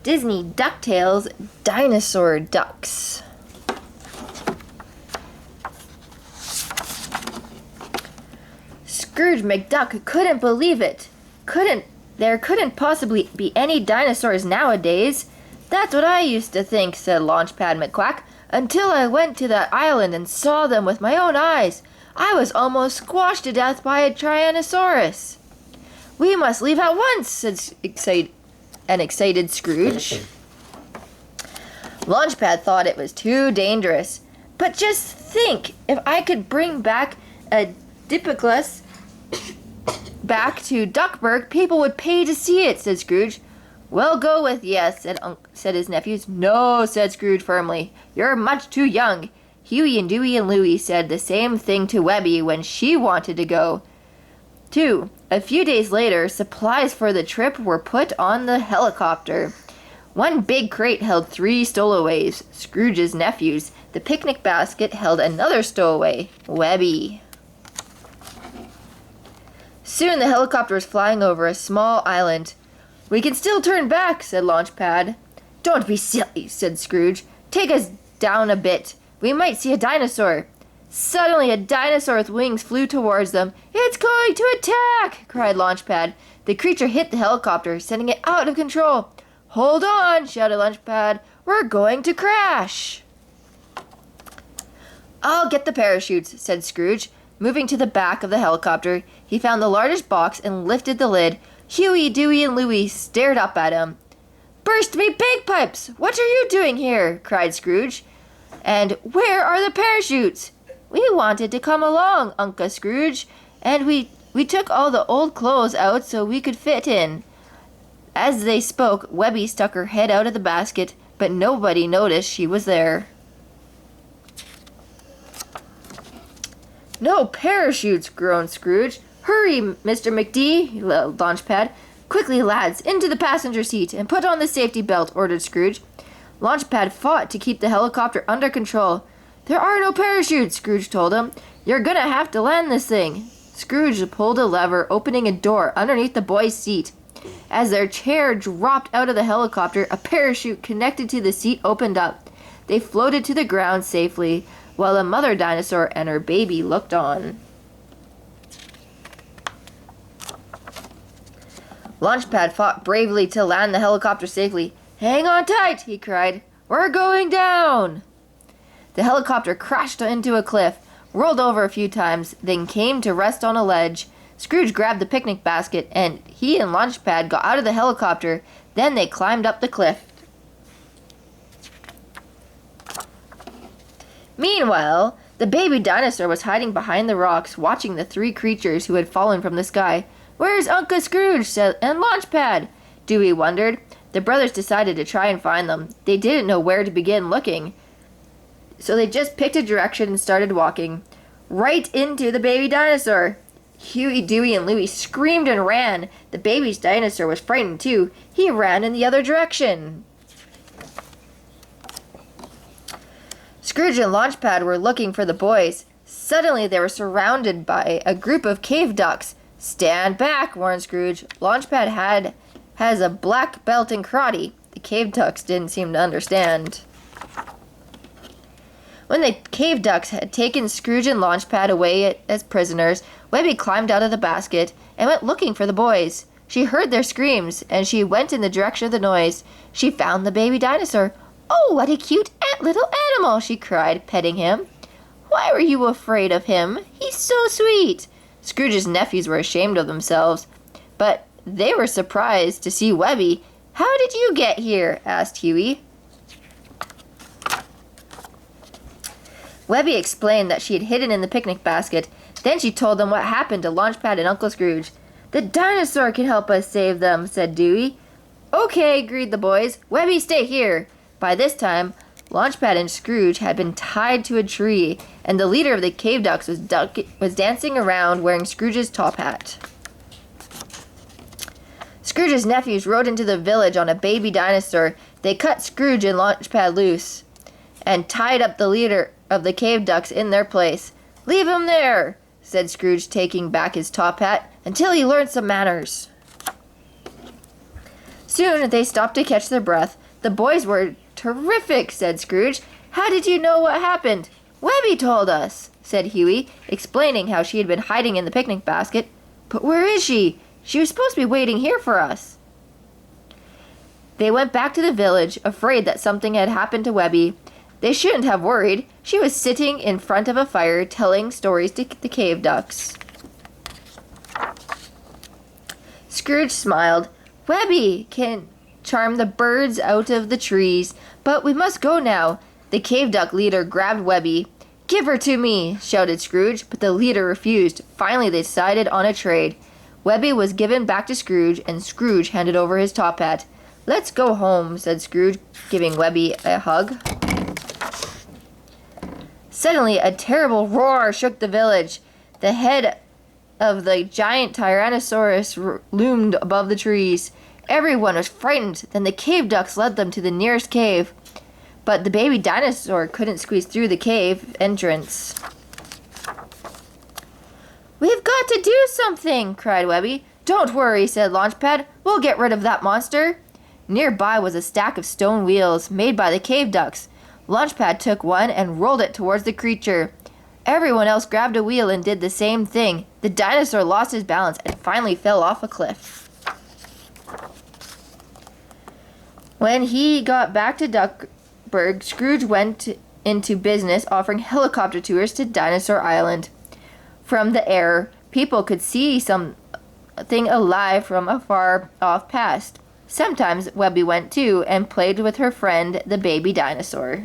Disney DuckTales Dinosaur Ducks. Scrooge McDuck couldn't believe it. There couldn't possibly be any dinosaurs nowadays. That's what I used to think, said Launchpad McQuack, until I went to that island and saw them with my own eyes. I was almost squashed to death by a Tyrannosaurus. We must leave at once, said an excited Scrooge. Launchpad thought it was too dangerous. But just think, if I could bring back a Diplodocus back to Duckburg, people would pay to see it, said Scrooge. We'll go with yes, said his nephews. No, said Scrooge firmly. You're much too young. Huey and Dewey and Louie said the same thing to Webby when she wanted to go. 2. A few days later, supplies for the trip were put on the helicopter. One big crate held 3 stowaways, Scrooge's nephews. The picnic basket held another stowaway, Webby. Soon the helicopter was flying over a small island. We can still turn back, said Launchpad. Don't be silly, said Scrooge. Take us down a bit. We might see a dinosaur. Suddenly a dinosaur with wings flew towards them. It's going to attack, cried Launchpad. The creature hit the helicopter, sending it out of control. Hold on, shouted Launchpad. We're going to crash. I'll get the parachutes, said Scrooge. Moving to the back of the helicopter, he found the largest box and lifted the lid. Huey, Dewey, and Louie stared up at him. Burst me bagpipes! What are you doing here? Cried Scrooge. And where are the parachutes? We wanted to come along, Uncle Scrooge, and we took all the old clothes out so we could fit in. As they spoke, Webby stuck her head out of the basket, but nobody noticed she was there. No parachutes, groaned Scrooge. Hurry, Mr. McD, yelled Launchpad. Quickly, lads, into the passenger seat and put on the safety belt, ordered Scrooge. Launchpad fought to keep the helicopter under control. There are no parachutes, Scrooge told him. You're gonna have to land this thing. Scrooge pulled a lever, opening a door underneath the boy's seat. As their chair dropped out of the helicopter, a parachute connected to the seat opened up. They floated to the ground safely, while the mother dinosaur and her baby looked on. Launchpad fought bravely to land the helicopter safely. Hang on tight, he cried. We're going down. The helicopter crashed into a cliff, rolled over a few times, then came to rest on a ledge. Scrooge grabbed the picnic basket, and he and Launchpad got out of the helicopter. Then they climbed up the cliff. Meanwhile, the baby dinosaur was hiding behind the rocks, watching the 3 creatures who had fallen from the sky. Where's Uncle Scrooge and Launchpad? Dewey wondered. The brothers decided to try and find them. They didn't know where to begin looking, so they just picked a direction and started walking. Right into the baby dinosaur. Huey, Dewey, and Louie screamed and ran. The baby dinosaur was frightened too. He ran in the other direction. Scrooge and Launchpad were looking for the boys. Suddenly they were surrounded by a group of cave ducks. Stand back, warned Scrooge. Launchpad has a black belt in karate. The cave ducks didn't seem to understand. When the cave ducks had taken Scrooge and Launchpad away as prisoners, Webby climbed out of the basket and went looking for the boys. She heard their screams, and she went in the direction of the noise. She found the baby dinosaur. Oh, what a cute little animal, she cried, petting him. Why were you afraid of him? He's so sweet. Scrooge's nephews were ashamed of themselves, but they were surprised to see Webby. How did you get here? Asked Huey. Webby explained that she had hidden in the picnic basket. Then she told them what happened to Launchpad and Uncle Scrooge. The dinosaur can help us save them, said Dewey. Okay, agreed the boys. Webby, stay here. By this time, Launchpad and Scrooge had been tied to a tree, and the leader of the cave ducks was dancing around wearing Scrooge's top hat. Scrooge's nephews rode into the village on a baby dinosaur. They cut Scrooge and Launchpad loose and tied up the leader of the cave ducks in their place. Leave him there, said Scrooge, taking back his top hat, until he learned some manners. Soon they stopped to catch their breath. The boys were terrific, said Scrooge. How did you know what happened? Webby told us, said Huey, explaining how she had been hiding in the picnic basket. But where is she? She was supposed to be waiting here for us. They went back to the village, afraid that something had happened to Webby. They shouldn't have worried. She was sitting in front of a fire telling stories to the cave ducks. Scrooge smiled. Webby can charm the birds out of the trees, but we must go now. The cave duck leader grabbed Webby. Give her to me, shouted Scrooge, but the leader refused. Finally, they decided on a trade. Webby was given back to Scrooge, and Scrooge handed over his top hat. Let's go home, said Scrooge, giving Webby a hug. Suddenly, a terrible roar shook the village. The head of the giant Tyrannosaurus loomed above the trees. Everyone was frightened. Then the cave ducks led them to the nearest cave. But the baby dinosaur couldn't squeeze through the cave entrance. We've got to do something, cried Webby. Don't worry, said Launchpad. We'll get rid of that monster. Nearby was a stack of stone wheels made by the cave ducks. Launchpad took one and rolled it towards the creature. Everyone else grabbed a wheel and did the same thing. The dinosaur lost his balance and finally fell off a cliff. When he got back to Duckburg, Scrooge went into business offering helicopter tours to Dinosaur Island. From the air, people could see something alive from a far off past. Sometimes Webby went too and played with her friend, the baby dinosaur.